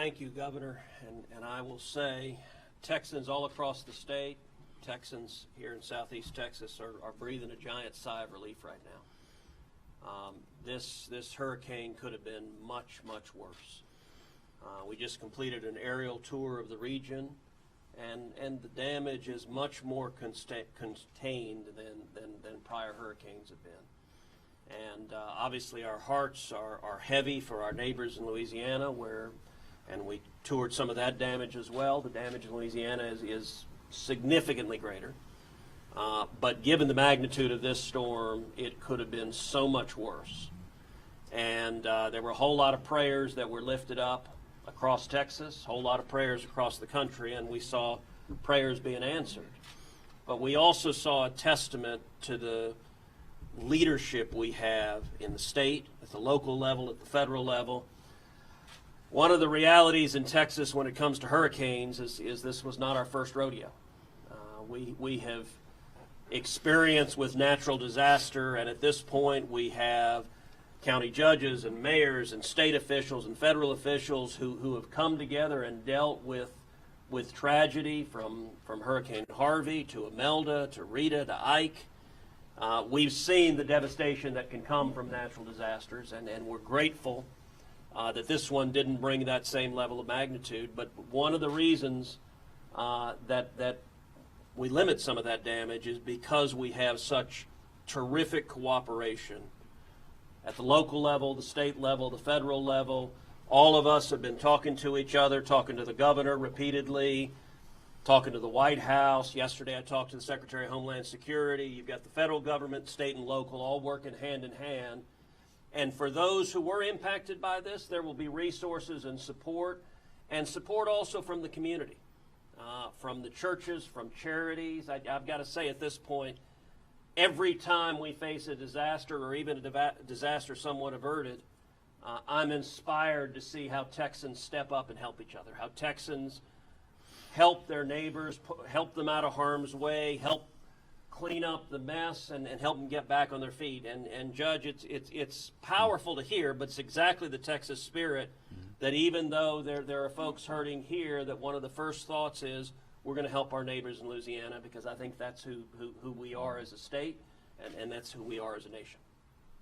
thank you, Governor. And I will say, Texans all across the state, Texans here in Southeast Texas are breathing a giant sigh of relief right now. This hurricane could have been much, much worse. We just completed an aerial tour of the region, and the damage is much more contained than prior hurricanes have been. And obviously our hearts are heavy for our neighbors in Louisiana, and we toured some of that damage as well. The damage in Louisiana is significantly greater. But given the magnitude of this storm, it could have been so much worse. And there were a whole lot of prayers that were lifted up across Texas, a whole lot of prayers across the country, and we saw prayers being answered. But we also saw a testament to the leadership we have in the state, at the local level, at the federal level. One of the realities in Texas when it comes to hurricanes is this was not our first rodeo. We have experience with natural disaster, and at this point we have county judges and mayors and state officials and federal officials who have come together and dealt with tragedy from Hurricane Harvey to Imelda to Rita to Ike. We've seen the devastation that can come from natural disasters, and we're grateful that this one didn't bring that same level of magnitude. But one of the reasons that we limit some of that damage is because we have such terrific cooperation at the local level, the state level, the federal level. All of us have been talking to each other, talking to the governor repeatedly, talking to the White House. Yesterday I talked to the Secretary of Homeland Security. You've got the federal government, state and local, all working hand in hand. And for those who were impacted by this, there will be resources and support also from the community, from the churches, from charities. I've got to say at this point, every time we face a disaster or even a disaster somewhat averted, I'm inspired to see how Texans step up and help each other, how Texans help their neighbors, help them out of harm's way, help clean up the mess, and help them get back on their feet. And Judge, it's powerful to hear, but it's exactly the Texas spirit that even though there are folks hurting here, that one of the first thoughts is we're going to help our neighbors in Louisiana, because I think that's who we are as a state, and that's who we are as a nation.